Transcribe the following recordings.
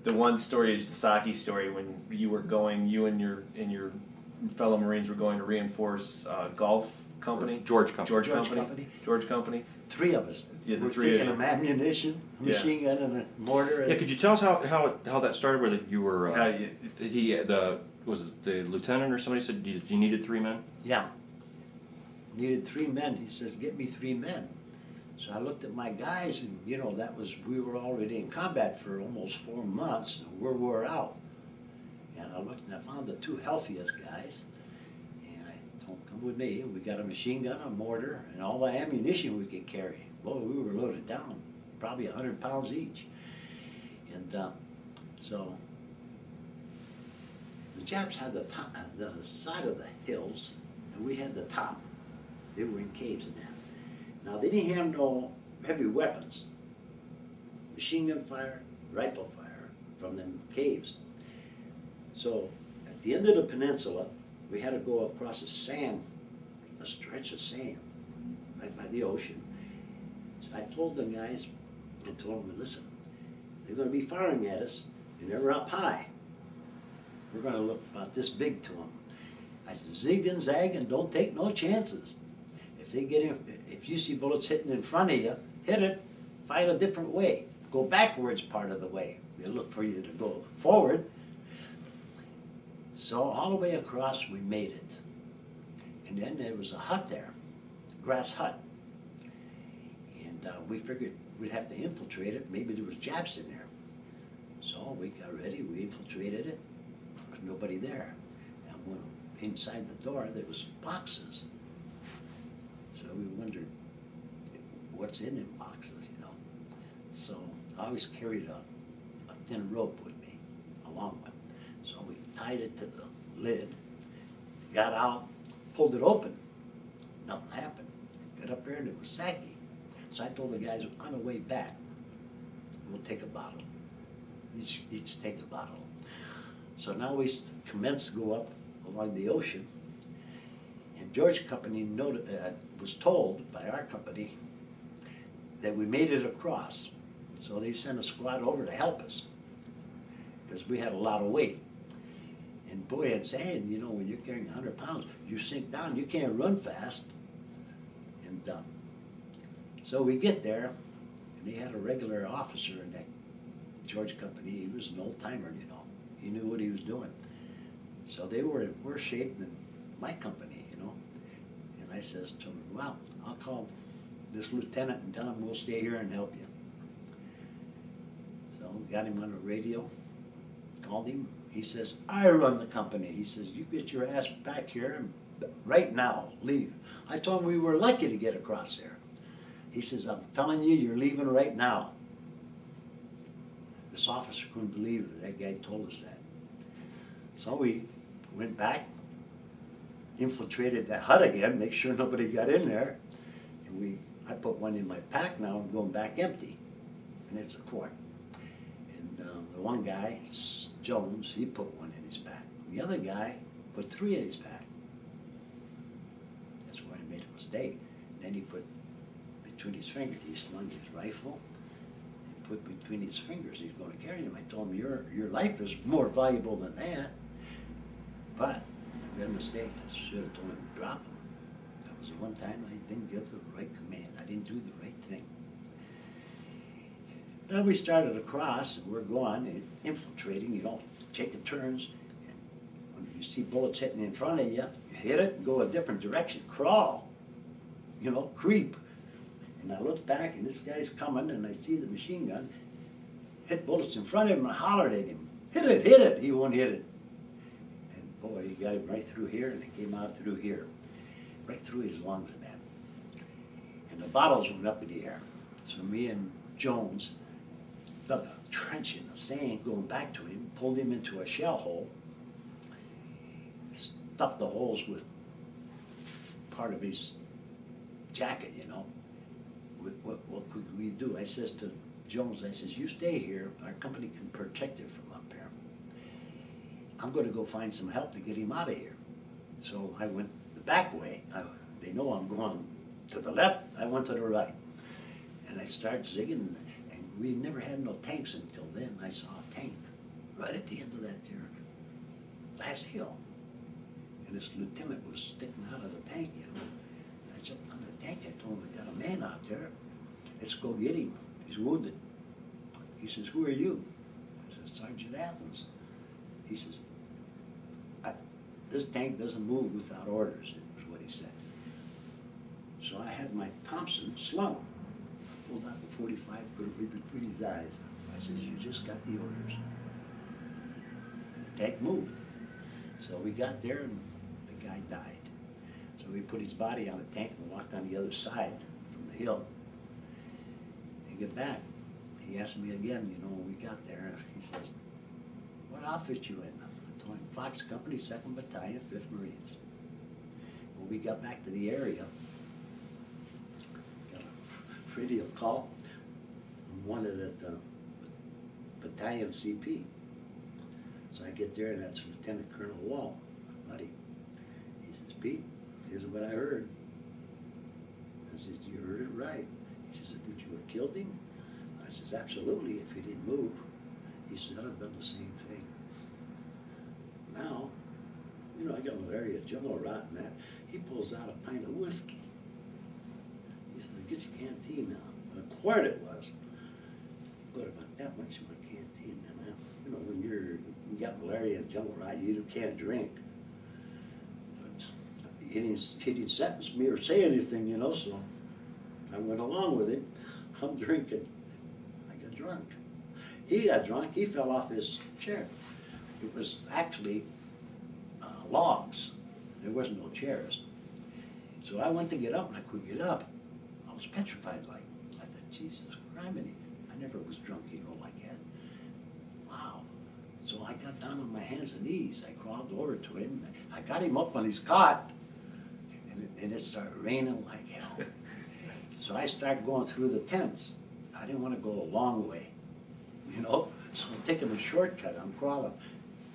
the one story is the Saki story when you and your fellow Marines were going to reinforce golf company. George Company. George Company. 3 of us. Yeah, the We're 3 of taking you. them ammunition, a machine gun, and a mortar. Yeah, could you tell us how that started? Whether you were How you- was it the lieutenant or somebody said you needed 3 men? Yeah. Needed 3 men. He says, get me 3 men. So I looked at my guys, and we were already in combat for almost 4 months, and we're wore out. And I looked and I found the 2 healthiest guys, and I told them, come with me. We got a machine gun, a mortar, and all the ammunition we could carry. Boy, we were loaded down, probably 100 pounds each. And so the Japs had the top, the side of the hills, and we had the top. They were in caves and that. Now, they didn't have no heavy weapons. Machine gun fire, rifle fire from them caves. So, at the end of the peninsula, we had to go across a stretch of sand, right by the ocean. So I told the guys, I told them, listen, they're going to be firing at us, and they're up high. We're going to look about this big to them. I said, zig and zag and don't take no chances. If you see bullets hitting in front of you, hit it, fight a different way. Go backwards part of the way. They'll look for you to go forward. So all the way across, we made it. And then there was a hut there, grass hut. And we figured we'd have to infiltrate it. Maybe there was Japs in there. So we got ready, we infiltrated it. There was nobody there. And when inside the door, there was boxes. So we wondered, what's in them boxes, So I always carried a thin rope with me, a long one. So we tied it to the lid, got out, pulled it open. Nothing happened. Got up there and it was saggy. So I told the guys, on the way back, we'll take a bottle. Each take a bottle. So now we commenced to go up along the ocean. And George Company was told by our company that we made it across. So they sent a squad over to help us because we had a lot of weight. And boy, it's saying, when you're carrying 100 pounds, you sink down, you can't run fast. And so we get there, and they had a regular officer in that George Company. He was an old timer, He knew what he was doing. So they were in worse shape than my company, And I says to him, well, I'll call this lieutenant and tell him we'll stay here and help you. So got him on the radio, called him. He says, I run the company. He says, you get your ass back here and right now, leave. I told him we were lucky to get across there. He says, I'm telling you, you're leaving right now. This officer couldn't believe it. That guy told us that. So we went back, infiltrated that hut again, make sure nobody got in there. And I put one in my pack now, I'm going back empty. And it's a quart. And the one guy, Jones, he put one in his pack. The other guy put 3 in his pack. That's where I made a mistake. Then he put between his fingers, he slung his rifle, and put between his fingers, he's going to carry him. I told him, your life is more valuable than that. But I made a mistake. I should have told him to drop him. That was the one time I didn't give the right command. I didn't do the right thing. Now we started across, and we're going and infiltrating, taking turns. And when you see bullets hitting in front of you, you hit it and go a different direction. Crawl, creep. And I look back, and this guy's coming, and I see the machine gun, hit bullets in front of him, and I hollered at him, hit it, hit it. He won't hit it. And boy, he got him right through here, and it came out through here, right through his lungs and that. And the bottles went up in the air. So me and Jones dug a trench in the sand going back to him, pulled him into a shell hole, stuffed the holes with part of his jacket, What could we do? I says to Jones, you stay here, our company can protect you from up there. I'm going to go find some help to get him out of here. So I went the back way. They know I'm going to the left, I went to the right. And I started zigging, and we never had no tanks until then. I saw a tank. right at the end of that there last hill. And this lieutenant was sticking out of the tank, you know. And I jumped on the tank, I told him, we got a man out there. Let's go get him. He's wounded. He says, who are you? I said, Sergeant Athans. He says, this tank doesn't move without orders, is what he said. So I had my Thompson slung. Pulled out the 45, put it right between his eyes. I said, you just got the orders. And the tank moved. So we got there and the guy died. So we put his body on the tank and walked on the other side from the hill. And get back. He asked me again, you know, when we got there, he says, what outfit you in? I told him, Fox Company, 2nd Battalion, 5th Marines. When we got back to the area, got a radio call and wanted at the battalion CP. So I get there and that's Lieutenant Colonel Wall, my buddy. He says, Pete, here's what I heard. I says, you heard it right. He says, would you have killed him? I says, absolutely, if he didn't move. He said, I'd have done the same thing. Now, you know, I got malaria, jungle rot and that. He pulls out a pint of whiskey. He says, get your canteen now. A quart it was. But about that much in my canteen. And you know, when you got malaria and jungle rot, you can't drink. But he didn't sentence me or say anything, you know, so I went along with it. I'm drinking. I got drunk. He got drunk. He fell off his chair. It was actually logs. There wasn't no chairs. So I went to get up and I couldn't get up. I was petrified like. I thought, Jesus criminy. I never was drunk, you know, like that. Wow. So I got down on my hands and knees. I crawled over to him. I got him up on his cot. And it started raining like hell. So I started going through the tents. I didn't want to go a long way, you know? So I'm taking a shortcut. I'm crawling.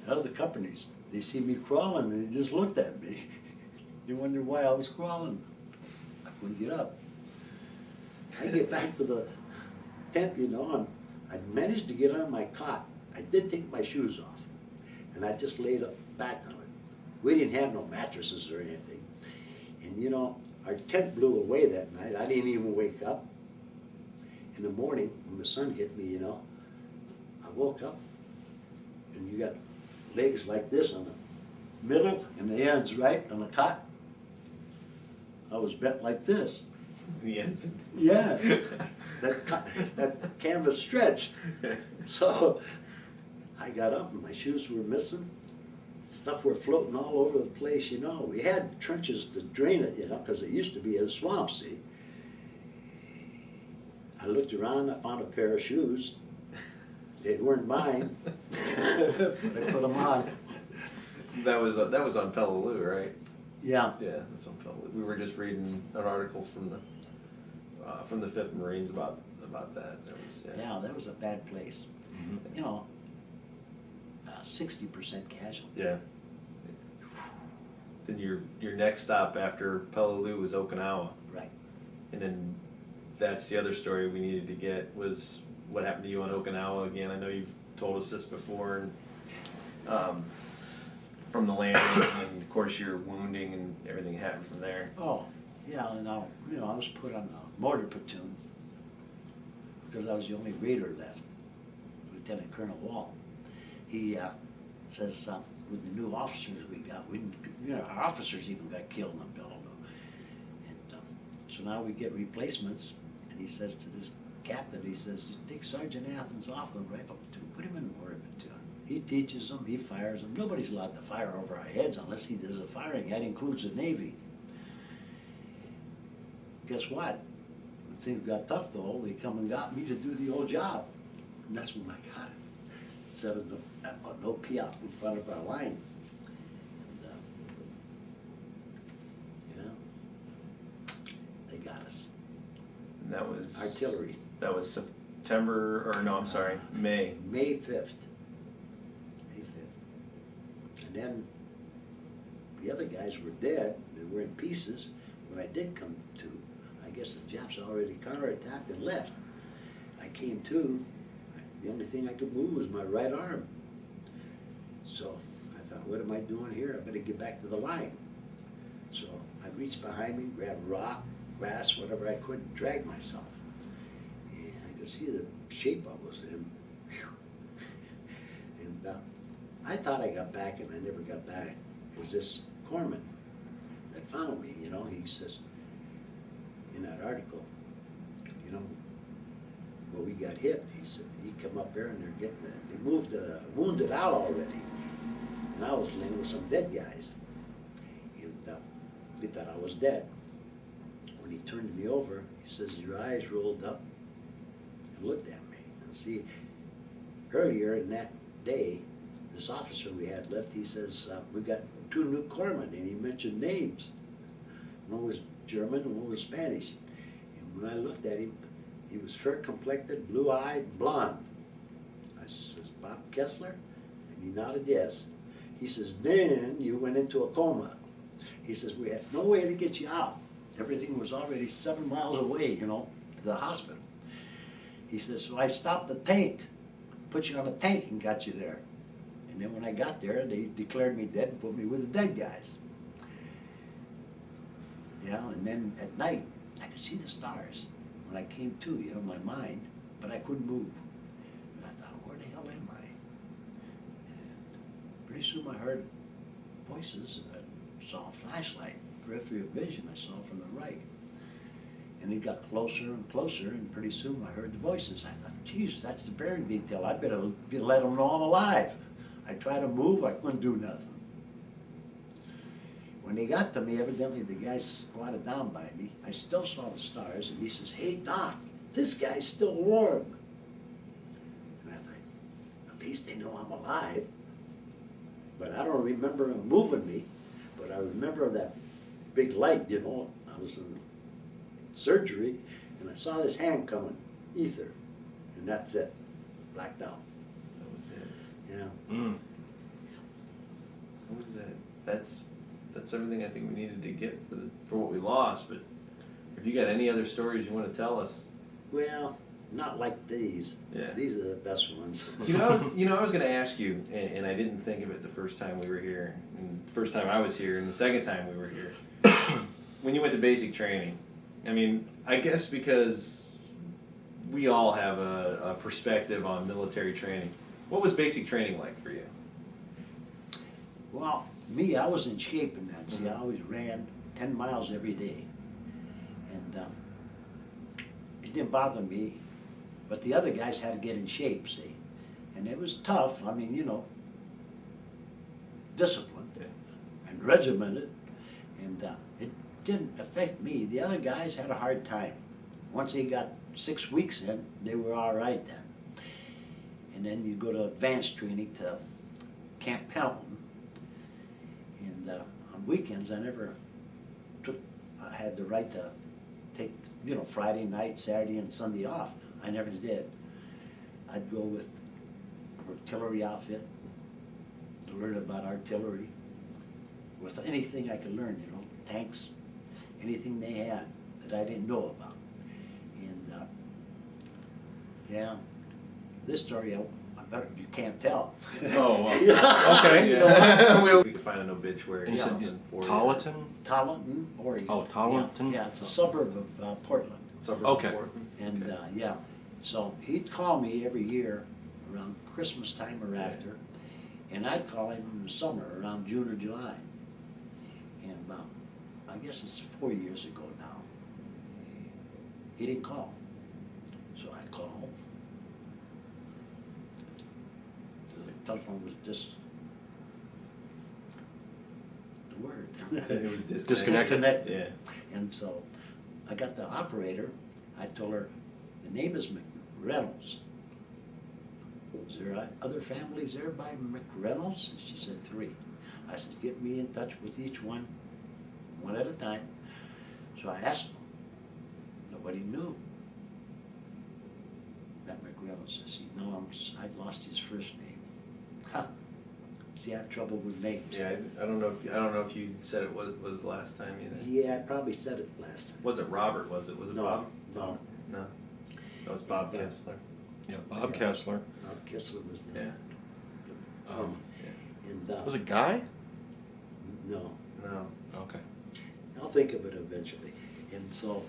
Other companies, they see me crawling and they just looked at me. They wondered why I was crawling. I couldn't get up. I get back to the tent, you know, and I managed to get on my cot. I did take my shoes off, and I just laid back on it. We didn't have no mattresses or anything. And you know, our tent blew away that night. I didn't even wake up. In the morning, when the sun hit me, you know, I woke up, and you got legs like this on the middle and the ends, right, on the cot. I was bent like this. The ends. Yeah. That canvas stretched. So I got up and my shoes were missing. Stuff were floating all over the place, you know. We had trenches to drain it, you know, because it used to be a swamp, see. I looked around, I found a pair of shoes. They weren't mine, but I put them on. That was on Palau, right? Yeah. Yeah, it was on Palau. We were just reading an article from the 5th Marines about that. That was, Yeah, that was a bad place. Mhm. You know, 60% casualty. Yeah. Then your next stop after Palau was Okinawa, Right. and then that's the other story we needed to get was what happened to you on Okinawa again. I know you've told us this before, and from the landings, and of course your wounding and everything happened from there. Oh, yeah, and I was put on a mortar platoon because I was the only raider left, Lieutenant Colonel Wall. He says, with the new officers we got, our officers even got killed in Palau. And so now we get replacements, and he says to this captain, he says, you take Sergeant Athans off the rifle platoon, put him in the mortar platoon. He teaches them, he fires them. Nobody's allowed to fire over our heads unless he does the firing. That includes the Navy. Guess what? When things got tough though, they come and got me to do the old job. And that's when I got it. Set an OP out in front of our line. And, they got us. And that was Artillery. That was September, or no, I'm sorry, May. May 5th. May 5th. And then the other guys were dead. They were in pieces. When I did come to, I guess the Japs already counterattacked and left. I came to. The only thing I could move was my right arm. So I thought, what am I doing here? I better get back to the line. So I reached behind me, grabbed rock, grass, whatever I could, and dragged myself. And I could see the shape I was in. Whew. And I thought I got back, and I never got back. It was this corpsman that found me, you know. He says, in that article, you know, well, we got hit. He said, he come up there and they moved the wounded out already. And I was laying with some dead guys. And they thought I was dead. When he turned me over, he says, your eyes rolled up and looked at me. And see, earlier in that day, this officer we had left, he says, we got 2 new corpsmen, and he mentioned names. One was German and one was Spanish. And when I looked at him, he was fair-complected, blue-eyed, blonde. I says, Bob Kessler? And he nodded yes. He says, then you went into a coma. He says, we had no way to get you out. Everything was already 7 miles away, you know, to the hospital. He says, so I stopped the tank, put you on a tank and got you there. And then when I got there, they declared me dead and put me with the dead guys. Yeah, and then at night, I could see the stars. When I came to, you know, my mind, but I couldn't move. And I thought, where the hell am I? And pretty soon I heard voices, and I saw a flashlight, peripheral vision I saw from the right. And it got closer and closer, and pretty soon I heard the voices. I thought, geez, that's the bearing detail. I better let them know I'm alive. I tried to move, I couldn't do nothing. When they got to me, evidently the guy squatted down by me. I still saw the stars, and he says, hey, Doc, this guy's still warm. And I thought, at least they know I'm alive. But I don't remember him moving me, but I remember that big light, you know. I was in surgery, and I saw this hand coming, ether, and that's it, blacked out. That was it. Yeah. Mm. What was that? That's everything I think we needed to get for what we lost, but if you got any other stories you want to tell us. Well, not like these. Yeah. These are the best ones. I was going to ask you, and I didn't think of it the first time we were here, and the first time I was here, and the second time we were here. When you went to basic training, I mean, I guess because we all have a perspective on military training. What was basic training like for you? Well, me, I was in shape in that. See, I always ran 10 miles every day. And it didn't bother me, but the other guys had to get in shape, see. And it was tough, I mean, you know, disciplined and regimented. And it didn't affect me. The other guys had a hard time. Once they got 6 weeks in, they were all right then. And then you go to advanced training to Camp Pelham. And on weekends, I had the right to take, you know, Friday night, Saturday, and Sunday off. I never did. I'd go with artillery outfit to learn about artillery, with anything I could learn, you know, tanks, anything they had that I didn't know about. And yeah, this story, I better, you can't tell. Oh, well, okay. Yeah. We could find an obituary. And you or said something for you. Taunton? Taunton, Oregon. Oh, Taunton? Yeah, it's a suburb of Portland. Suburb Okay. of Portland. And yeah, so he'd call me every year around Christmas time or after, and I'd call him in the summer around June or July. And I guess it's 4 years ago now. He didn't call, so I called. The telephone was just the word. It was Disconnected. Yeah. And so I got the operator. I told her, the name is McReynolds. Is there other families there by McReynolds? And she said 3. I said, get me in touch with each one at a time. So I asked them. Nobody knew. That McReynolds says, no, I lost his first name. Huh. See, I have trouble with names. Yeah, I don't know if you said it was the last time either. Yeah, I probably said it last time. Was it Robert? Was it No, Bob? no. No. That was Bob Yes. Kessler. Yeah, Bob Kessler. Bob Kessler was the Yeah. Um, And, Was it Guy? no, No. Okay. I'll think of it eventually. And so,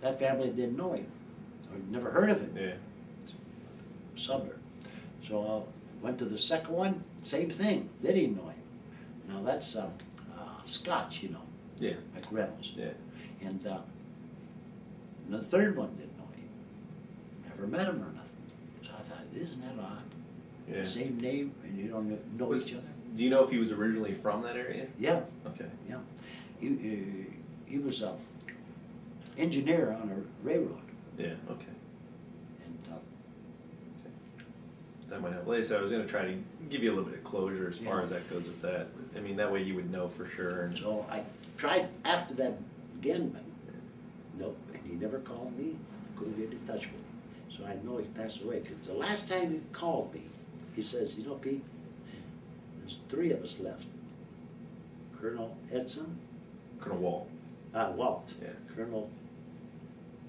that family didn't know him, or never heard of him, Yeah. suburb. So I went to the second one, same thing, they didn't know him. Now that's Scotch, you know, Yeah. like Reynolds. Yeah. And the third one didn't know him, never met him or nothing. So I thought, isn't that odd? Yeah. Same name, and you don't know Was- each other? Do you know if he was originally from that area? Yeah, Okay. yeah. He was a engineer on a railroad. Yeah. Okay. And That might help. Like I said, I was gonna try to give you a little bit of closure as far Yeah. as that goes with that. I mean, that way you would know for sure. And so I tried after that again, but nope, and he never called me. I couldn't get in touch with him. So I know he passed away, because the last time he called me, he says, you know, Pete, there's 3 of us left. Colonel Edson, Colonel Walt. Walt. Yeah. Colonel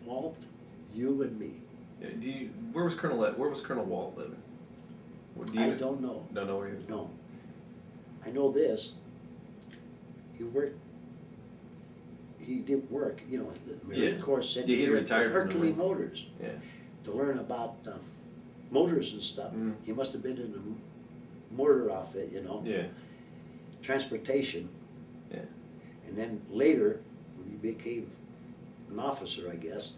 Walt, you and me. Yeah. Where was Colonel Walt living? Do I don't know. Don't know where he was. No. I know this. He did work, you know, the Marine Yeah. Corps sent Yeah, him he here to retired from the Hercules Marine. Motors Yeah. to learn about motors and stuff. Mm. He must have been in the mortar outfit, you know, Yeah. transportation. Yeah. And then later, when he became an officer, I guess,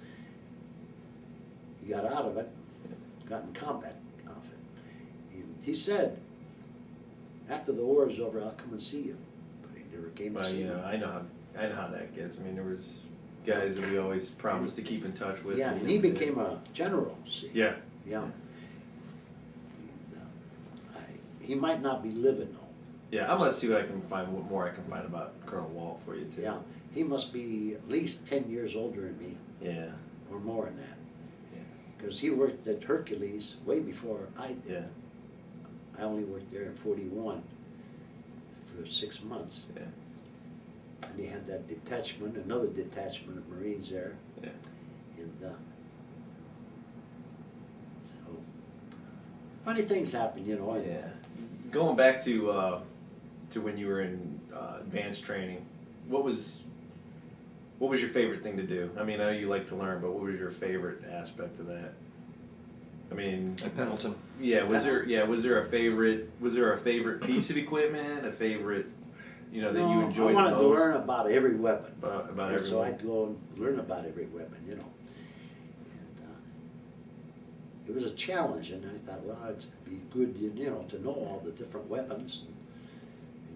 he got out of it, got in combat outfit. And he said, after the war is over, I'll come and see you. But he never came to Well, see you me. know, I know how that gets. I mean, there was guys that we always promised to keep in touch with. Yeah, and he became a general, see? Yeah. Yeah. And, he might not be living though. Yeah, I'm gonna see what more I can find about Colonel Walt for you too. Yeah, he must be at least 10 years older than me, Yeah. or more than that. Yeah. Because he worked at Hercules way before I did. Yeah. I only worked there in 41 for 6 months. Yeah. And he had that detachment, another detachment of Marines there. Yeah. And so, funny things happen, you know. and- Yeah. Going back to when you were in advanced training, what was your favorite thing to do? I mean, I know you like to learn, but what was your favorite aspect of that? I mean, At Pendleton. yeah, was there a favorite piece of equipment, a favorite, you know, that you No, enjoyed I wanted the to most? learn about every weapon. About And every so one? I'd go and learn about every weapon, you know. And it was a challenge, and I thought, well, it'd be good, you know, to know all the different weapons,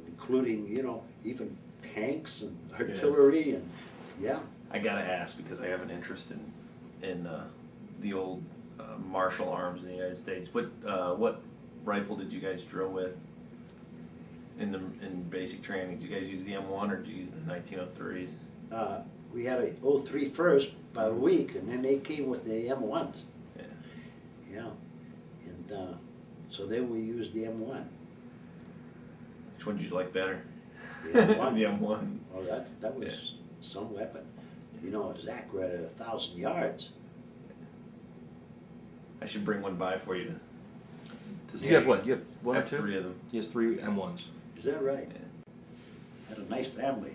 including, you know, even tanks and artillery, and yeah. I gotta ask because I have an interest in the old martial arms in the United States. What rifle did you guys drill with in basic training? Did you guys use the M1 or did you use the 1903s? We had a 03 first by a week, and then they came with the M1s. Yeah. Yeah. And so then we used the M1. Which one did you like better? The M1. The M1. Well, that was some weapon. You know, it was accurate at 1,000 yards. I should bring one by for you to You have what? You have one I or have two? 3 of them. He has 3 M1s. Is that right? Yeah. Had a nice family.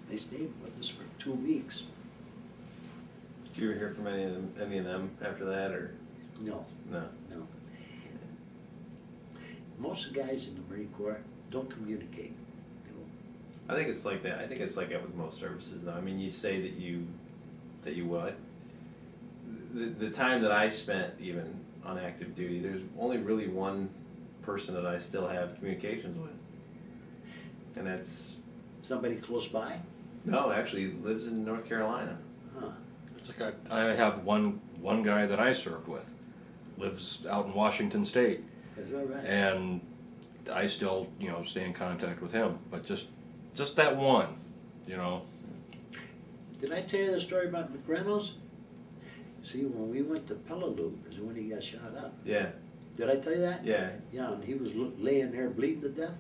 They stayed with us for 2 weeks. Did you ever hear from any of them after that, or No, no? no. Most of the guys in the Marine Corps don't communicate. You know. I think it's like that. I think it's like that with most services, though. I mean, you say that you what? The time that I spent even on active duty, there's only really one person that I still have communications with, and that's Somebody close by? no, actually he lives in North Carolina. Huh. It's like I have one guy that I served with, lives out in Washington State, Is that right? and I still, you know, stay in contact with him. But just that one, you know. Did I tell you the story about McReynolds? See, when we went to Palau is when he got shot up. Yeah, Did I tell you that? yeah, Yeah, and he was laying there bleeding to death.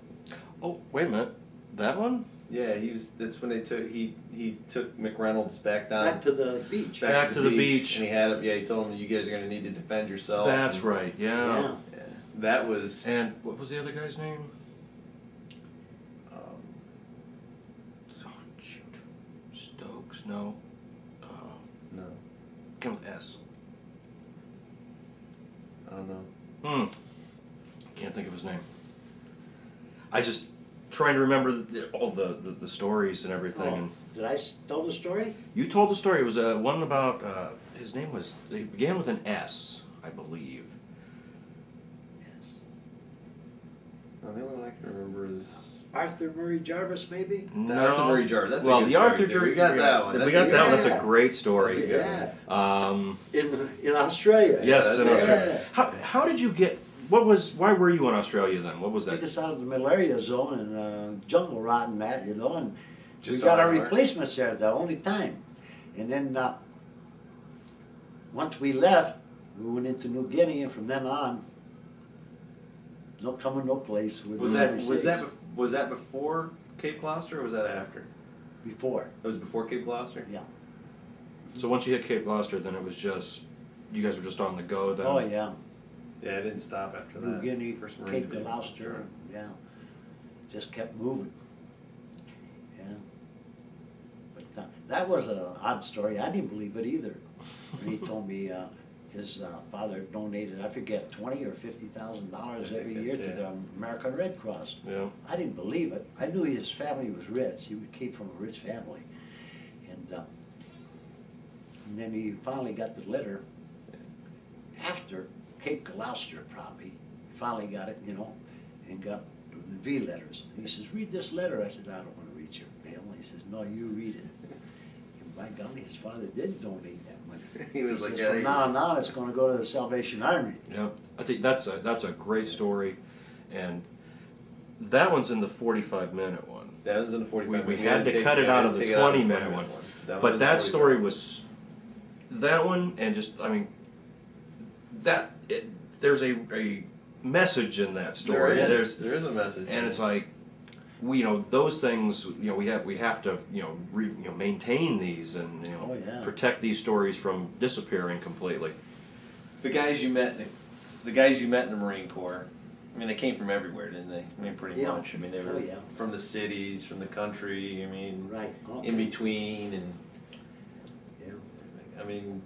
Oh, wait a minute, that one? yeah. That's when he took McReynolds back down. Back to the beach. Back to the beach. And he had him. Yeah, he told him you guys are going to need to defend yourself. That's and- right. Yeah. Yeah. Yeah. That was. And what was the other guy's name? Um, Oh, shoot. Stokes? No. no, Begin with S. I don't know. Can't think of his name. I just trying to remember all the stories and everything. And Did I tell the story? you told the story. It was one about his name was. It began with an S, I believe. Yes. No, the only one I can remember is. Arthur Murray Jarvis, maybe? Arthur Murray Jarvis. That's a well, good the story, Arthur too. Jarvis. We got that one. We That's got a that one. good That's a one. great story. That's a good In Australia. Yes, in that's Australia. Yeah. How did you get? Why were you in Australia then? What was Took that? us out of the malaria zone and jungle rot and that, and Just we got on our our- replacements there the only time. And then once we left, we went into New Guinea, and from then on, no coming, no place. With Was the that United was States. that was that before Cape Gloucester or was that after? Before? It was before Cape Gloucester. Yeah. So once you hit Cape Gloucester, then it was just you guys were just on the go then. Oh yeah. Yeah, I didn't stop after New that. Guinea, First Marine Cape Division. Gloucester, yeah. Just kept moving. Yeah. But that was an odd story. I didn't believe it either. When he told me his father donated, I forget, $20,000 or $50,000 I think every that's year to it. the American Red Cross. Yeah. I didn't believe it. I knew his family was rich. He came from a rich family. And then he finally got the letter after Cape Gloucester probably. Finally got it, and got the V letters. And he says, read this letter. I said, I don't want to read your mail. He says, no, you read it. And by golly, his father did donate that money. He was like, says, yeah, from now on, it's going to go to the Salvation Army. Yep. I think that's a great story, and that one's in the 45-minute one. that was in the 45. We had to cut it out of the 20-minute one. But that story was that one, and just there's a message in that story. There is a message. And it's like those things we have to maintain these and Oh, yeah. protect these stories from disappearing completely. the guys you met in the Marine Corps. I mean, they came from everywhere, didn't they? I mean, pretty Yeah. much. I mean, they were Oh, yeah. from the cities, from the country. I mean, Right. Okay. in between, and Yeah. I mean,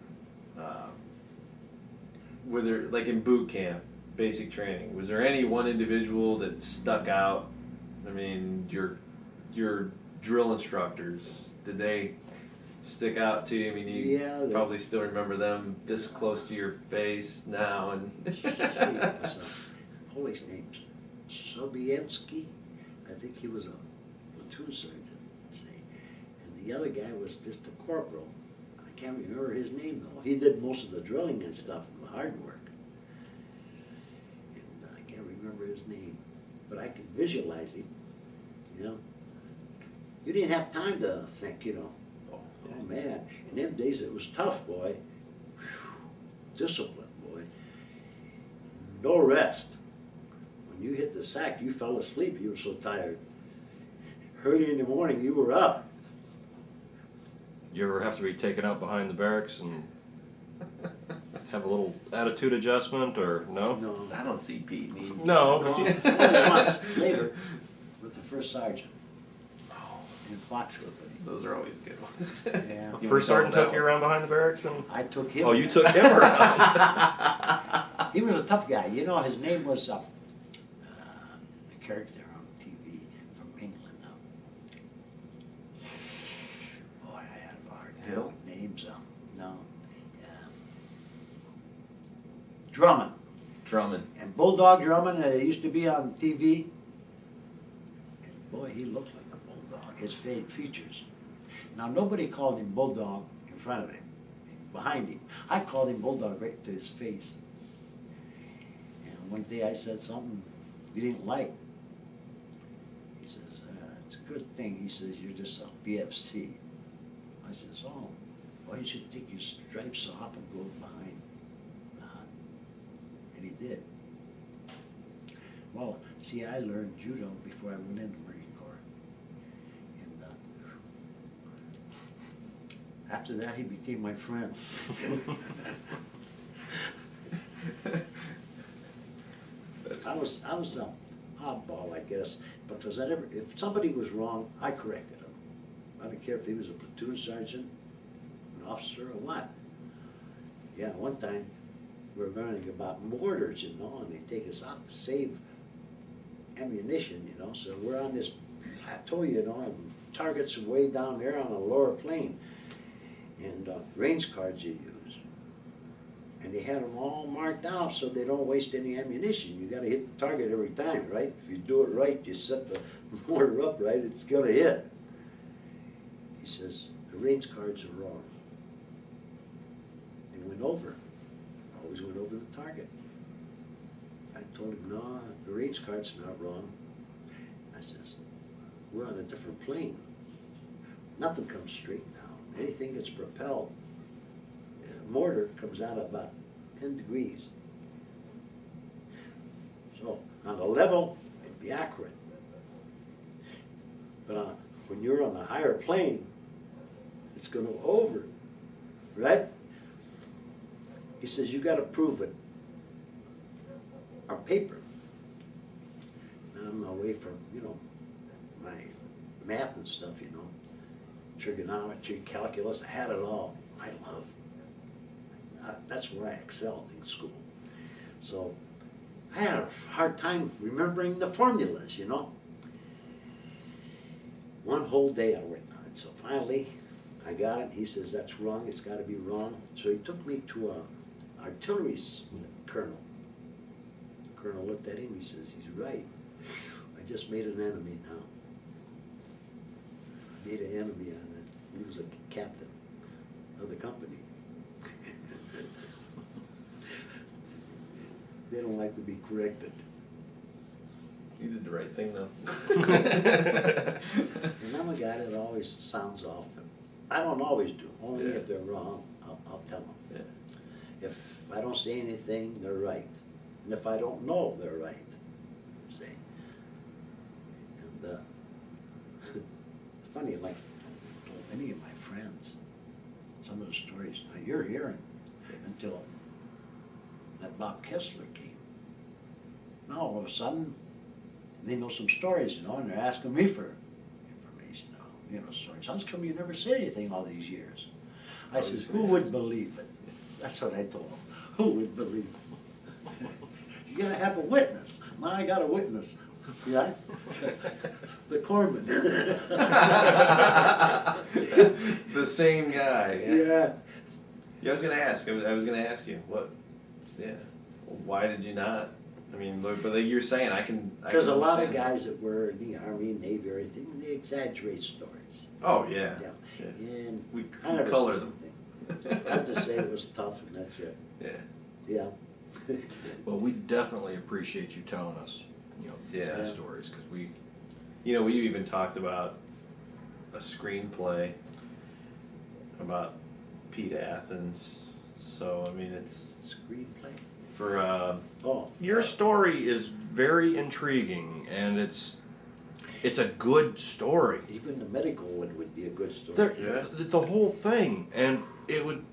were there, like in boot camp, basic training, was there any one individual that stuck out? I mean, your drill instructors, did they stick out to you? I mean, you Yeah, they- probably still remember them this close to your face now, and Holy names, Sobietsky. I think he was a platoon sergeant, see. And the other guy was just a corporal. I can't remember his name though. He did most of the drilling and stuff, the hard work. And I can't remember his name, but I could visualize him. You didn't have time to think, Oh man, in them days it was tough, boy. Whew. Discipline, boy. No rest. When you hit the sack, you fell asleep. You were so tired. Early in the morning, you were up. You ever have to be taken out behind the barracks and have a little attitude adjustment, or no? No. I don't see Pete need. No. Only once later with the first sergeant in Fox Company. Those are always good ones. Yeah. You First wanna sergeant tell us took you that around behind the barracks, and I took him. oh, you took him around. He was a tough guy. His name was a character on TV from England. Boy, I had a hard time Hill? with names. No. Drummond. Drummond. And Bulldog Drummond, used to be on TV. And boy, he looked like a bulldog, his features. Now, nobody called him Bulldog in front of him, behind him. I called him Bulldog right to his face. And one day I said something he didn't like. He says, it's a good thing. He says, you're just a BFC. I says, oh, well, you should take your stripes off and go behind the hut. And he did. Well, see, I learned judo before I went into the Marine Corps. And after that, he became my friend. I was a oddball, I guess, because if somebody was wrong, I corrected him. I didn't care if he was a platoon sergeant, an officer, or what. Yeah, one time, we were learning about mortars, you know, and they take us out to save ammunition, you know, so we're on this plateau, you know, and targets are way down there on a lower plane, and range cards you use. And they had them all marked out so they don't waste any ammunition. You gotta hit the target every time, right? If you do it right, you set the mortar up right, it's gonna hit. He says, the range cards are wrong. They went over. Always went over the target. I told him, no, the range card's not wrong. I says, we're on a different plane. Nothing comes straight down. Anything that's propelled, mortar comes out about 10 degrees. So on the level, it'd be accurate. But when you're on a higher plane, it's going to over, right? He says, you got to prove it on paper. Now I'm away from, you know, my math and stuff, you know, trigonometry, calculus, I had it all. That's where I excelled in school. So I had a hard time remembering the formulas, you know. One whole day I worked on it. So finally I got it. He says, that's wrong, it's got to be wrong. So he took me to an artillery colonel. The colonel looked at him, he says, he's right. I just made an enemy now. I made an enemy out of it. He was a captain of the company. They don't like to be corrected. You did the right thing, though. And I'm a guy that always sounds off. I don't always do. Only if they're wrong, I'll tell them. Yeah. If I don't say anything, they're right. And if I don't know, they're right. See? And it's funny, like I told many of my friends some of the stories now you're hearing until that Bob Kessler came. Now all of a sudden, they know some stories, you know, and they're asking me for information, you know, stories. How come you never said anything all these years? I says, who would believe it? That's what I told them. Who would believe it? You gotta have a witness. Now I got a witness. Yeah? The corpsman. The same guy. Yeah. Yeah, I was gonna ask. I was gonna ask you what. Yeah. Why did you not? I mean, look, but like you're saying, I can. Because a lot of understand. guys that were in the Army, Navy, everything, they exaggerate stories. Oh yeah. Yeah. And We I never color said them. anything. I just say it was tough and that's it. Yeah. Yeah. Well, we definitely appreciate you telling us, you know, these Yeah. stories, because we, You know, we even talked about a screenplay about Pete Athans. So I mean, it's Screenplay? for Oh. your story is very intriguing, and it's a good story. Even the medical one would be a good story. There, the whole thing, and it would.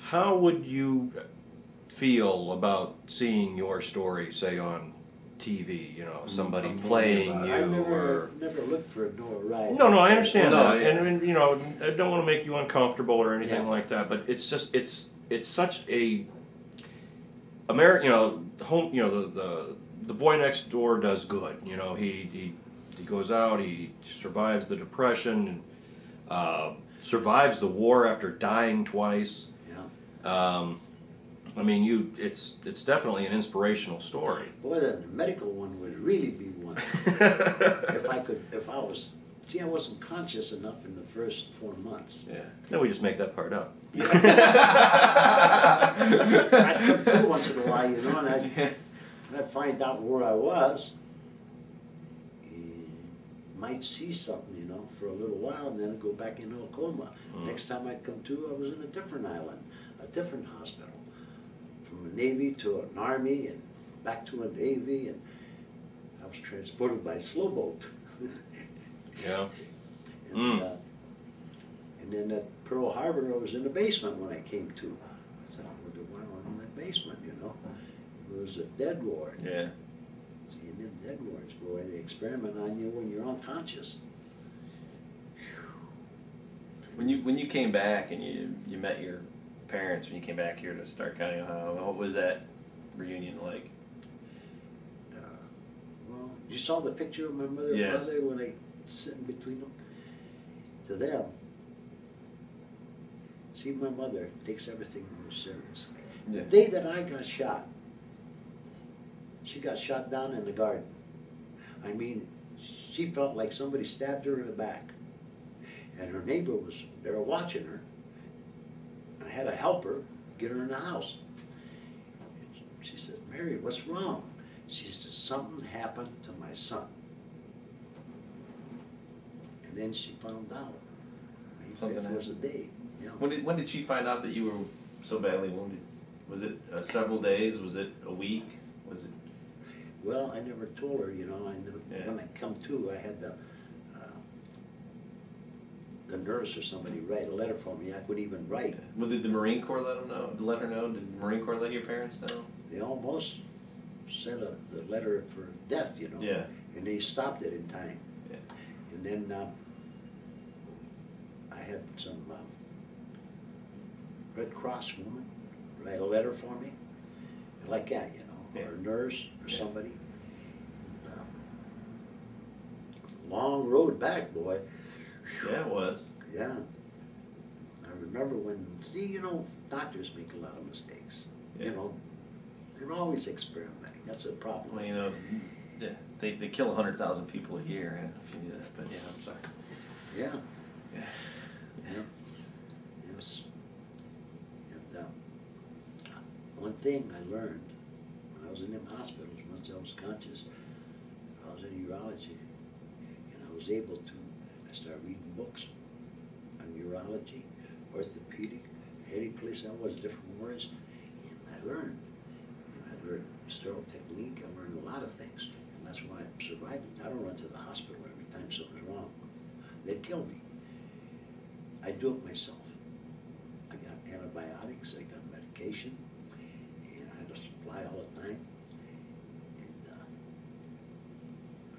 How would you feel about seeing your story, say on TV? You know, somebody I'm playing wondering you, about I or never looked for a notoriety. no, I understand No, that, yeah. and you know, I don't want to make you uncomfortable or anything Yeah. like that, but it's just it's such a American, you know, home, you know, the boy next door does good. You know, he goes out, he survives the Depression, survives the war after dying twice. Yeah. I mean, it's definitely an inspirational story. Boy, the medical one would really be one. I wasn't conscious enough in the first 4 months. yeah. Then we just make that part up. I'd come through once in a while, you know, and I'd find out where I was. And might see something, you know, for a little while, and then I'd go back into a coma. Next time I'd come to, I was in a different island, a different hospital. From a Navy to an Army, and back to a Navy, and I was transported by slow boat. Yeah. And then at Pearl Harbor, I was in the basement when I came to. I thought, I wonder why I'm in the basement, you know. It It was a dead ward. Yeah. See, in them dead wards, boy, they experiment on you when you're unconscious. When you came back and you met your parents when you came back here to Stark County, Ohio, what was that reunion like? Well, you saw the picture of my mother and Yes. father when they sitting between them? To them, see, my mother takes everything more seriously. The Yeah. day that I got shot, she got shot down in the garden. I mean, she felt like somebody stabbed her in the back. And her neighbor was there watching her. I had to help her get her in the house. And she said, Mary, what's wrong? She said, something happened to my son. And then she found out. Maybe Something it was a day. Yeah. When did she find out that you were so badly wounded? Was it several days? Was it a week? Was it? Well, I never told her, you know. I never, Yeah. When I come to, I had the nurse or somebody write a letter for me. I couldn't even write. Well, did the Marine Corps let them know? Let her know? Did the Marine Corps let your parents know? They almost sent the letter for death, you know. Yeah. And they stopped it in time. Yeah. And then I had some Red Cross woman write a letter for me, like that, you know, Yeah. or a nurse or Yeah. somebody. And, long road back, boy. Yeah, it was. Yeah. I remember when, see, you know, doctors make a lot of mistakes. Yeah. You know, they're always experimenting. That's a problem. Well, you know, yeah, they kill 100,000 people a year. I don't know if you knew that, but yeah, I'm sorry. Yeah. Yeah. Yeah. Yes. And one thing I learned when I was in them hospitals, once I was conscious, I was in urology, and I was able to, I started reading books on urology, orthopedic, any place I was, different wards, and I learned. And I learned sterile technique, I learned a lot of things, and that's why I'm surviving. I don't run to the hospital every time something's wrong. They'd kill me. I do it myself. I got antibiotics, I got medication, and I had a supply all the time. And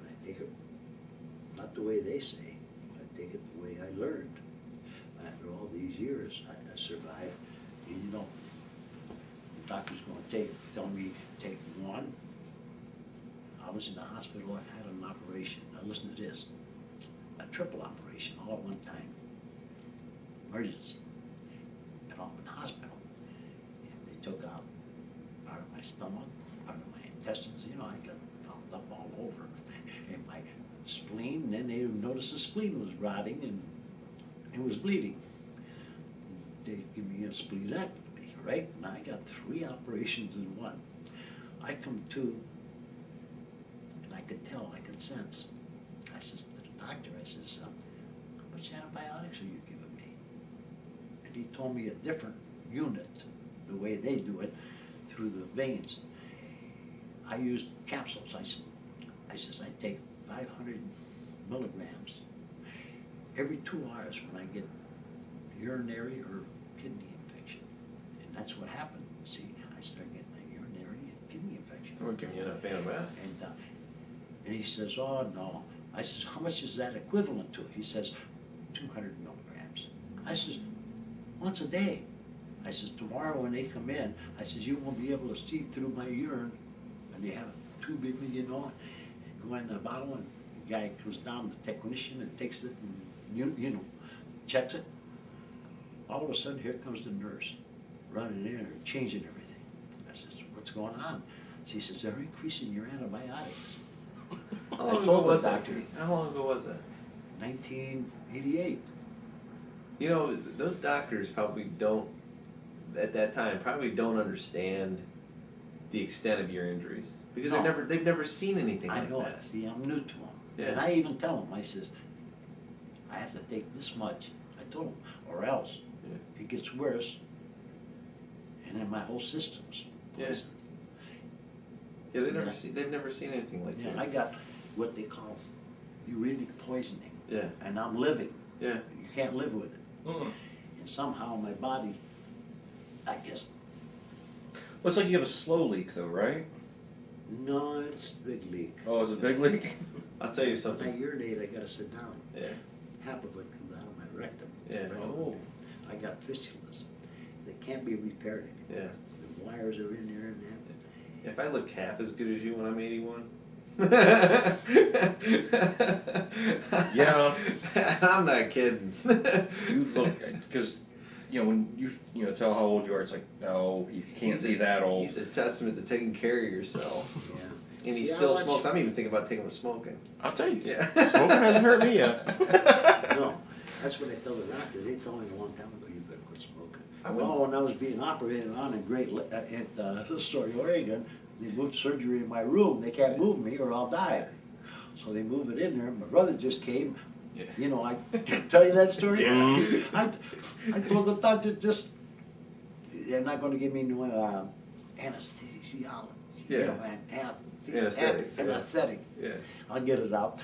I take it, not the way they say, I take it the way I learned. After all these years, I survived. And you know, the doctor's gonna tell me take one. I was in the hospital, I had an operation. Now listen to this, a triple operation all at one time. Emergency at Auburn Hospital. And they took out part of my stomach, part of my intestines, you know, I got found up all over. And my spleen, and then they noticed the spleen was rotting and it was bleeding. They give me a splenectomy, right? And I got 3 operations in one. I come to, and I could tell, I could sense. I says to the doctor, I says, how much antibiotics are you giving me? And he told me a different unit, the way they do it, through the veins. I used capsules. I says I take 500 milligrams every 2 hours when I get urinary or kidney infection. And that's what happened. See, I started getting a urinary and kidney infection. They weren't giving you enough antibiotics. And he says, oh, no. I says, how much is that equivalent to? He says, 200 milligrams. I says, once a day. I says, tomorrow when they come in, I says, you won't be able to see through my urine. And they have a tube in me, you know, and go in the bottle, and the guy comes down, the technician, and takes it and, you know, checks it. All of a sudden, here comes the nurse running in and changing everything. I says, what's going on? She says, they're increasing your antibiotics. How I long ago told the was that? doctor. How long ago was that? 1988. You know, those doctors probably don't, at that time, probably don't understand the extent of your injuries. Because No. they've never seen anything I like know that. it. See, I'm new to them. Yeah. And I even tell them, I says, I have to take this much. I told them, or else Yeah. it gets worse, and then my whole system's Yeah. poisoned. Yeah, See, they've never seen anything like Yeah, that. I got what they call urinic poisoning, Yeah, and I'm living. yeah. You can't live with it. Mm. And somehow my body, I guess, Well, it's like you have a slow leak, though, right? No, it's a big leak. Oh, it's a big leak? I'll tell you When I something. urinate, I gotta sit down. Yeah, Half of it comes out of my rectum. Yeah. Right Oh. over there. I got fistulas. They can't be repaired anymore. yeah. The wires are in there and that. If I look half as good as you when I'm 81. Yeah. I'm not kidding. You look, because, you know, when you know, tell how old you are, it's like, no, he can't be that old. He's a testament to taking care of yourself. Yeah. And he See, I still watch- smokes. I'm even thinking about taking him smoking. I'll tell you, Yeah. smoking hasn't hurt me yet. No, that's what I tell the doctor. They told me a long time ago, you better quit smoking. I would- Well, when I was being operated on in Astoria, Oregon, they moved surgery in my room. They can't move me or I'll die. So they move it in there. My brother just came. Yeah. You know, I can tell you that story. Yeah. I told the doctor just, they're not gonna give me no anesthesiology. You Yeah. know, Anesthetics, yeah. anesthetic. Yeah. I'll get it out.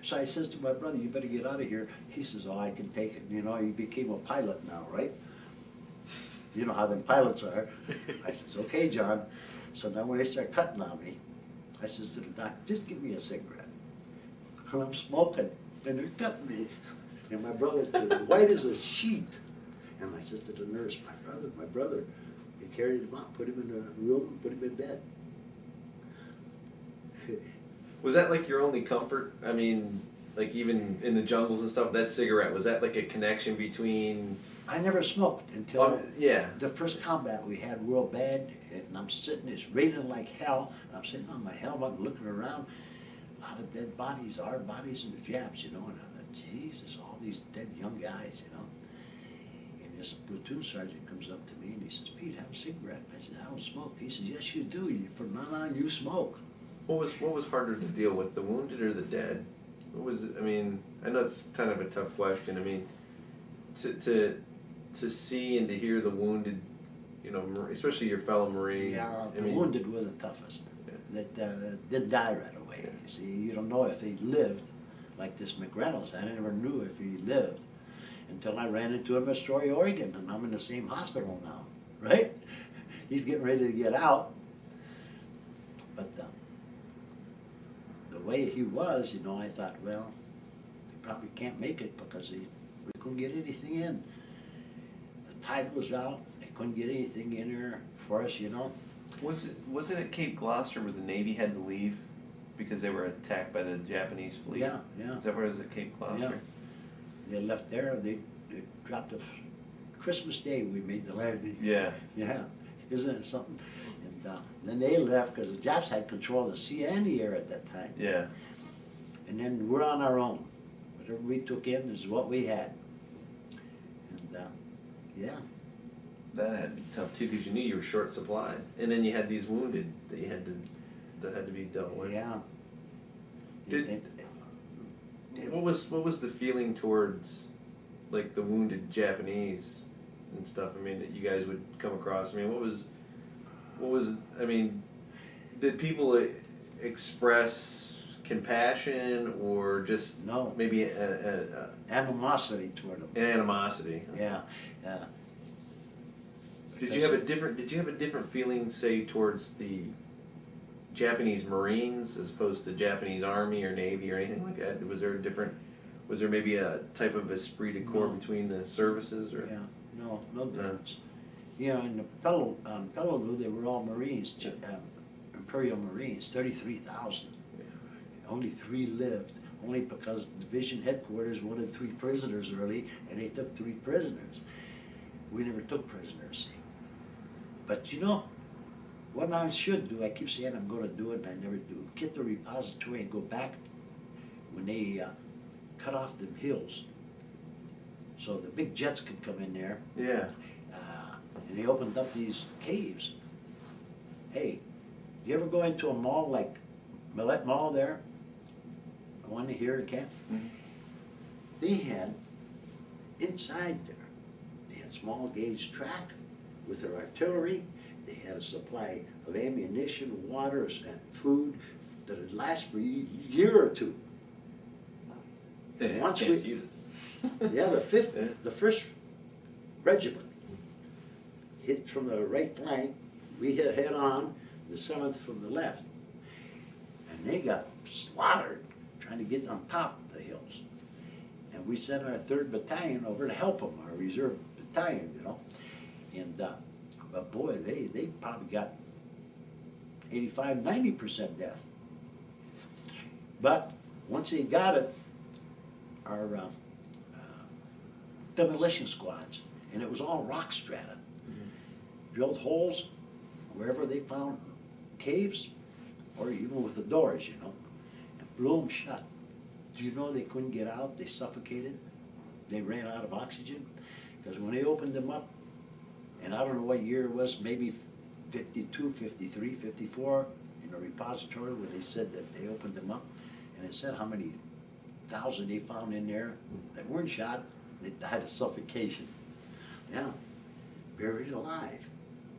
So I says to my brother, you better get out of here. He says, oh, I can take it. You know, you became a pilot now, right? You know how them pilots are. I says, okay, John. So now when they start cutting on me, I says to the doctor, just give me a cigarette. And I'm smoking, and they're cutting me. And my brother's white as a sheet. And I says to the nurse, my brother, they carried him out, put him in a room, put him in bed. Was that like your only comfort? I mean, like even in the jungles and stuff, that cigarette, was that like a connection between... I never smoked until yeah. the first combat we had real bad, and I'm sitting, it's raining like hell, and I'm sitting on my helmet looking around, a lot of dead bodies, our bodies and the Japs, you know, and I thought, Jesus, all these dead young guys, you know. And this platoon sergeant comes up to me and he says, Pete, have a cigarette. I said, I don't smoke. He says, yes, you do. From now on, you smoke. What was harder to deal with, the wounded or the dead? What was it? I mean, I know it's kind of a tough question. I mean, to see and to hear the wounded, you know, especially your fellow Marines. Yeah, I the mean, wounded were the toughest. Yeah. That did die right away. Yeah. You see, you don't know if he lived, like this McReynolds. I never knew if he lived until I ran into him in Astoria, Oregon, and I'm in the same hospital now, right? He's getting ready to get out, but the way he was, you know, I thought, well, he probably can't make it because we couldn't get anything in. The tide was out. They couldn't get anything in there for us, you know. Was it at Cape Gloucester where the Navy had to leave because they were attacked by the Japanese fleet? Yeah, yeah. Is that where it was at Cape Gloucester? They left there, they dropped Christmas Day, we made the landing. Yeah. Yeah, isn't it something? And then they left because the Japs had control of the sea and the air at that time. Yeah. And then we're on our own. Whatever we took in is what we had. And yeah, That had to be tough too because you knew you were short supplied, and then you had these wounded that that had to be dealt with. yeah. Did- What was the feeling towards like the wounded Japanese and stuff? I mean, that you guys would come across. I mean, what was? I mean, did people express compassion or just No. maybe an Animosity toward them. animosity? Yeah, yeah. Did you have a different feeling, say, towards the Japanese Marines as opposed to Japanese Army or Navy or anything like that? Was there maybe a type of esprit de corps No. between the services or? Yeah, no difference. You know, in the Peleliu, they were all Marines, Imperial Marines, 33,000. Only 3 lived, only because division headquarters wanted 3 prisoners early, and they took 3 prisoners. We never took prisoners, see. But you know, what I should do, I keep saying I'm gonna do it, and I never do. Get the repository and go back when they cut off them hills, so the big jets could come in there, Yeah. and they opened up these caves. Hey, you ever go into a mall like Millet Mall there? The one here in Camp? Mhm. They had, inside there, they had small gauge track with their artillery. They had a supply of ammunition, water, and food that would last for a year or 2. Yeah, Once can't we- use it. Yeah, Yeah. the first regiment hit from the right flank. We hit head on. the 7th from the left. And they got slaughtered trying to get on top of the hills. And we sent our 3rd Battalion over to help them, our reserve battalion, you know. And, but boy, they probably got 85, 90% death. But once they got it, our demolition squads, and it was all rock strata, drilled holes wherever they found caves, or even with the doors, you know, and blew them shut. Do you know they couldn't get out? They suffocated. They ran out of oxygen. Because when they opened them up, and I don't know what year it was, maybe 52, 53, 54, in the repository where they said that they opened them up, and it said how many thousand they found in there that weren't shot, they died of suffocation. Yeah, buried alive.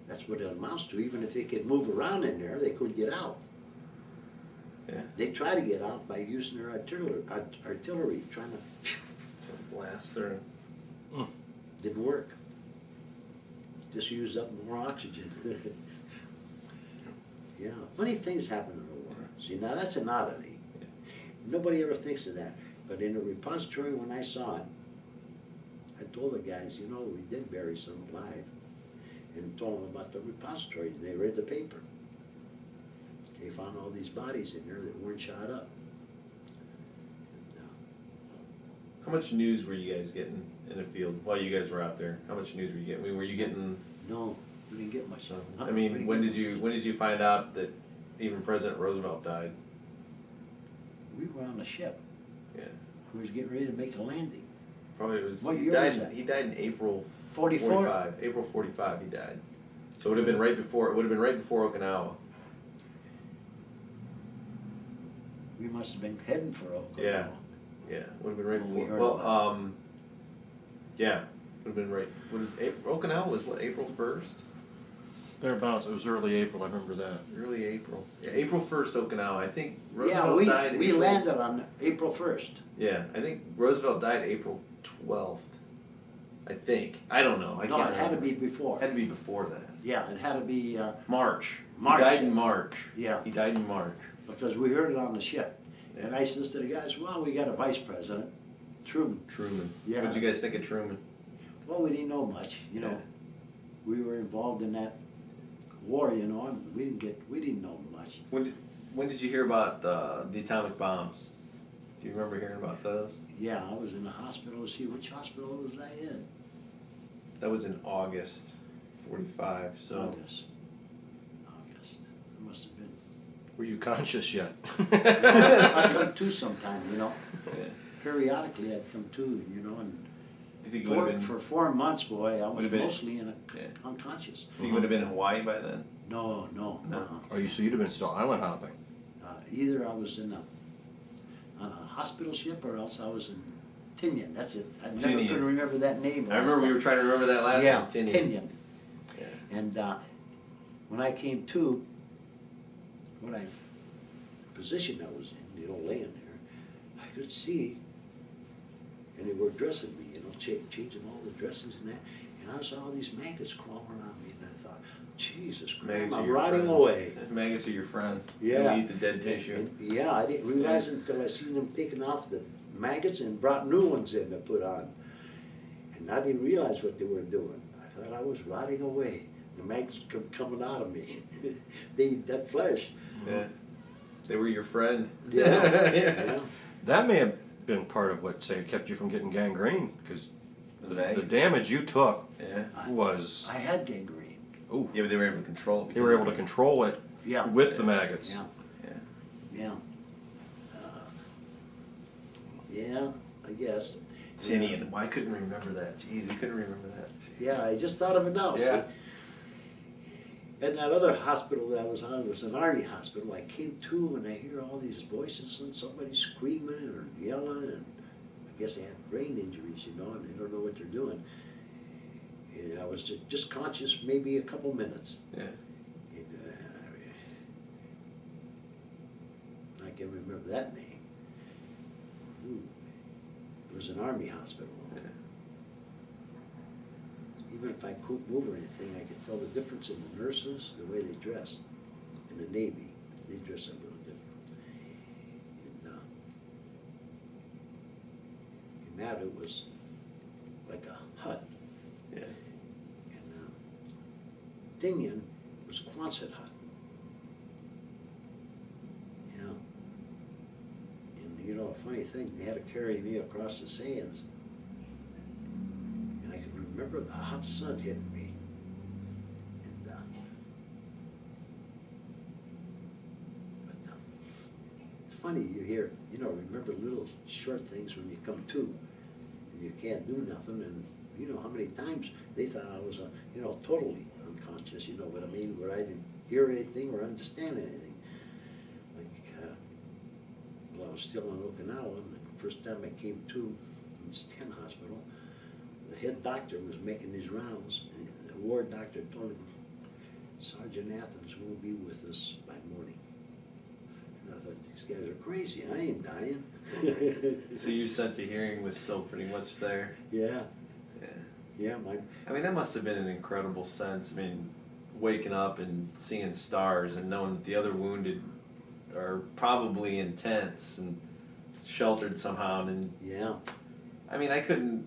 That's what it amounts to. Even if they could move around in there, they couldn't get out. Yeah. They try to get out by using their artillery trying to, Blast through. didn't work. Just used up more oxygen. Yeah, funny things happen in the war. See, now that's an oddity. Yeah. Nobody ever thinks of that. But in the repository, when I saw it, I told the guys, you know, we did bury some alive. And told them about the repository, and they read the paper. They found all these bodies in there that weren't shot up. And, How much news were you guys getting in the field while you guys were out there? How much news were you getting? I mean, were you getting? no, we didn't get much. I mean, when did you find out that even President Roosevelt died? We were on a ship. Yeah, We was getting ready to make a landing. probably it was. What he year died. was that? He died in April 44? 45. April 45. He died. So it would have been right before. It would have been right before Okinawa. We must have been heading for Okinawa. Yeah. Yeah, would have been right When we before. heard Well, about yeah, would have been right. Okinawa was what, April 1st? Thereabouts, it was early April, I remember that. Early April. Yeah, April 1st, Okinawa. I think Yeah, Roosevelt died. we April- landed on April 1st. Yeah, I think Roosevelt died April 12th. I think. I don't know. I No, can't it had to remember. be before. Had to be before that. Yeah, it had to be, March. March. He died in March. Yeah. He died in March. because we heard it on the ship. And I says to the guys, well, we got a vice president, Truman. Truman. Yeah. What'd you guys think of Truman? Well, we didn't know much, you know. Yeah. We were involved in that war, you know, and we didn't know much. When did you hear about the atomic bombs? Do you remember hearing about those? Yeah, I was in the hospital. See, which hospital was I in? That was in August 45. So August. It must have been. Were you conscious yet? I come to sometime, you know. yeah. Periodically, I'd come to, you know, and Do you think it would have been? for 4 months, boy, I was Would've been- mostly Yeah. unconscious. Do you think it would have been in Hawaii by then? No. No. Oh, so you'd have been still island hopping. Either I was on a hospital ship or else I was in Tinian. That's it. I never Tinian. could remember that name. I remember we were trying to remember that last Yeah, time. Tinian. Tinian. Yeah. And when I came to, position I was in, you know, laying there, I could see, and they were dressing me, you know, changing all the dressings and that, and I saw all these maggots crawling on me, and I thought, Jesus Maggots Christ, are I'm your rotting friends. away. Maggots are your friends. Yeah. They eat the dead tissue. And, yeah, I didn't realize until I seen them taking off the maggots and brought new ones in to put on. And I didn't realize what they were doing. I thought I was rotting away. The maggots coming out of me. They eat that flesh. Yeah. They were your friend. Yeah. Yeah. Yeah. That may have been part of what, say, kept you from getting gangrene, because The the maggots. damage you took Yeah. was, I had gangrene. ooh, Yeah, but they were able to control it. they were able to control it Yeah. with the maggots. Yeah, Yeah. yeah. Yeah, I guess. Tinian. Why couldn't remember that? Jeez, you couldn't remember that. Jeez. Yeah, I just thought of it now. Yeah. See? And that other hospital that I was on was an army hospital. I came to and I hear all these voices and somebody screaming or yelling, and I guess they had brain injuries, you know, and they don't know what they're doing. And I was just conscious maybe a couple minutes. Yeah. And, I can remember that name. Ooh. It was an army hospital. Yeah. Even if I couldn't move or anything, I could tell the difference in the nurses, the way they dressed. in the Navy. They dress a little different. And that it was like a hut. Yeah. And Dingan was a Quonset hut. Yeah. And you know, a funny thing, they had to carry me across the sands. And I could remember the hot sun hitting me. And it's funny, you hear, you know, remember little short things when you come to, and you can't do nothing, and you know how many times they thought I was, you know, totally unconscious, you know what I mean, where I didn't hear anything or understand anything. Like, well, I was still in Okinawa, and the first time I came to, in Sten Hospital, the head doctor was making these rounds, and the ward doctor told him, Sergeant Athans won't be with us by morning. And I thought, these guys are crazy, I ain't dying. So your sense of hearing was still pretty much there? Yeah, Yeah. yeah, I mean, that must have been an incredible sense. I mean, waking up and seeing stars and knowing that the other wounded are probably in tents and sheltered somehow. And yeah. I mean, I couldn't.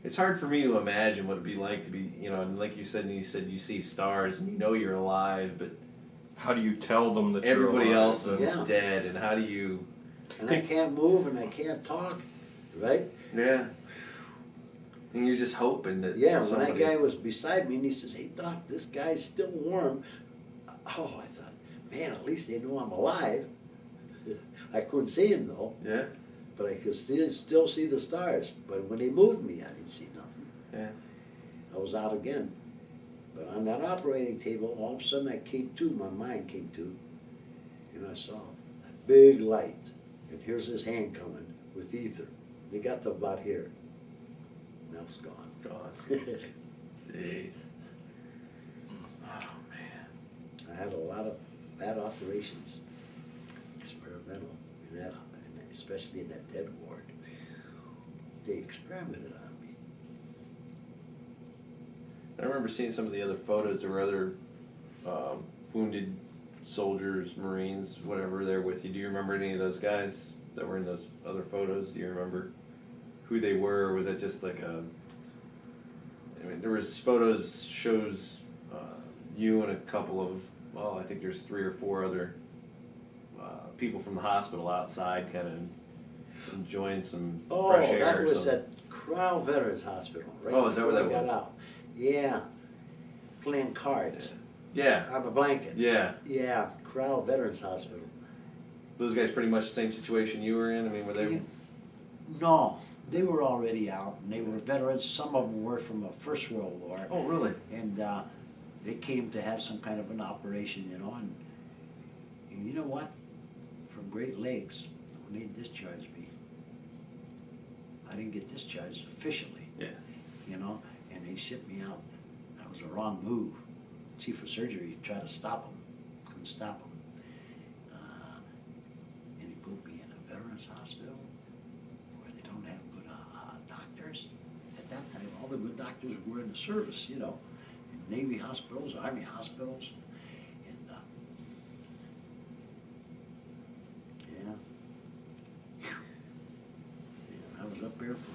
It's hard for me to imagine what it'd be like to be, you know, and like you said you see stars and you know you're alive, but How do you tell them that everybody you're alive? else is Yeah. dead, and how do you? And I can't move and I can't talk, right? Yeah. And you're just hoping that. Yeah, when somebody, that guy was beside me and he says, hey doc, this guy's still warm. Oh, I thought, man, at least they know I'm alive. I couldn't see him though, Yeah. but I could still see the stars. But when they moved me, I didn't see nothing. Yeah. I was out again. But on that operating table, all of a sudden I came to, my mind came to, and I saw a big light. And here's his hand coming with ether. They got to about here. Now it's gone. Gone. Jeez. Oh man. I had a lot of bad operations, experimental, in that, especially in that dead ward. They experimented on me. I remember seeing some of the other photos. There were other wounded soldiers, Marines, whatever, there with you. Do you remember any of those guys that were in those other photos? Do you remember who they were, or was that just like a? I mean, there was shows you and a couple of, well, I think there's 3 or 4 other people from the hospital outside, kind of enjoying some fresh air. That or was something. at Crow Veterans Hospital, right Oh, is that before where I that got was? out. Yeah, playing cards Yeah. on a blanket. Yeah. Yeah, Crow Veterans Hospital. Those guys pretty much the same situation you were in. I mean, were they? No, they were already out, and they were veterans. Some of them were from the First World War. Oh, really? And they came to have some kind of an operation, you know, and you know what? From Great Lakes, when they discharged me, I didn't get discharged officially, Yeah. you know, and they shipped me out. That was a wrong move. Chief of Surgery tried to stop them, couldn't stop them. And he put me in a veterans hospital where they don't have good doctors. At that time, all the good doctors were in the service, you know, in Navy hospitals, Army hospitals, and yeah. And I was up there for.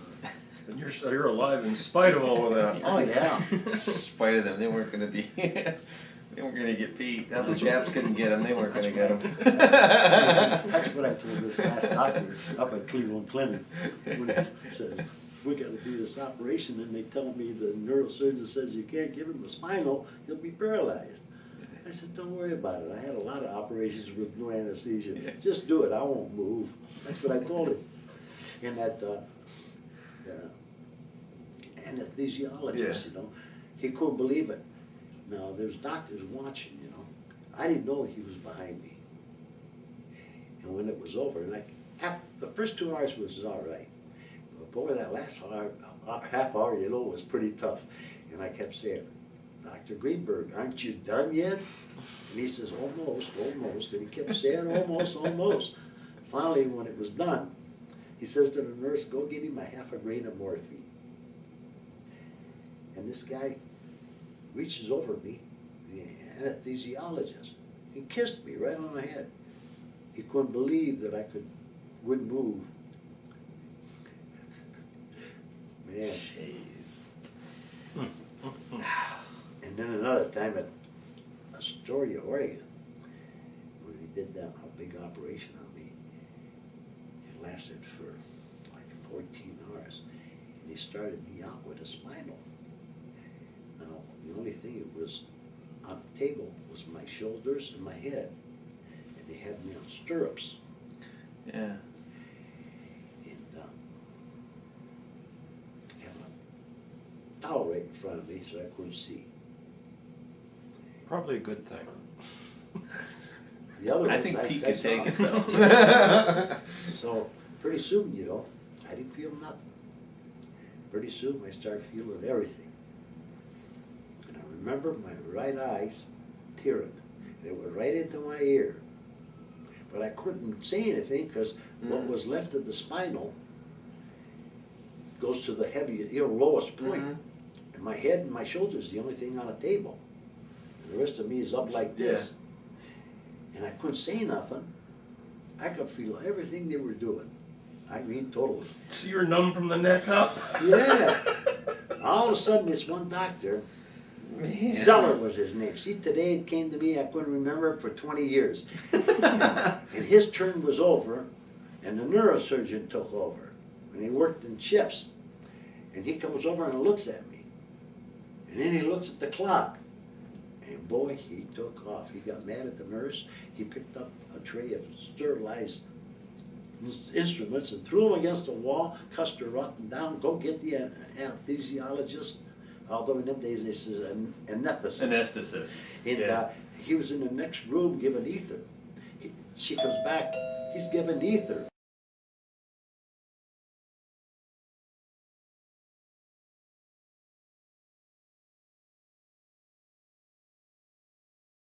And you're alive in spite of all of that. Oh yeah. In spite of them, they weren't going to be. They weren't going to get Pete. Now the Japs couldn't get him. They weren't going to get him. That's what I told this last doctor up at Cleveland Clinic. When he says, we gotta do this operation, and they tell me the neurosurgeon says you can't give him a spinal, he'll be paralyzed. I said, don't worry about it. I had a lot of operations with no anesthesia. Just do it, I won't move. That's what I told him. And that anesthesiologist, you know, he couldn't believe it. Now, there's doctors watching, you know. I didn't know he was behind me. And when it was over, and the first 2 hours was all right. But boy, that last half hour, you know, was pretty tough. And I kept saying, Dr. Greenberg, aren't you done yet? And he says, almost, almost. And he kept saying, almost, almost. Finally, when it was done, he says to the nurse, go get him a half a grain of morphine. And this guy reaches over me, the anesthesiologist. He kissed me right on the head. He couldn't believe that I wouldn't move. Man. Jeez. And then another time at Astoria, Oregon, when we did that big operation on me, it lasted for like 14 hours. And he started me out with a spinal. Now, the only thing it was on the table was my shoulders and my head. And they had me on stirrups. Yeah. And had a towel right in front of me so I couldn't see. Probably a good thing. The other I ones think Pete I could saw. take it though. So pretty soon, I didn't feel nothing. Pretty soon I started feeling everything. And I remember my right eye's tearing. And it went right into my ear. But I couldn't say anything because what was left of the spinal goes to the heaviest, lowest point. And my head and my shoulders is the only thing on the table. And the rest of me is up like this. And I couldn't say nothing. I could feel everything they were doing. I mean, totally. So you're numb from the neck up? Yeah. All of a sudden, this one doctor, Man. Zeller was his name. See, today it came to me, I couldn't remember it for 20 years. And his turn was over, and the neurosurgeon took over. And he worked in shifts. And he comes over and looks at me. And then he looks at the clock. And boy, he took off. He got mad at the nurse. He picked up a tray of sterilized instruments and threw them against the wall, cussed her up and down, go get the anesthesiologist. Although in them days this is an anesthetist. Anesthetist. And Yeah. he was in the next room giving ether. She comes back, he's giving ether.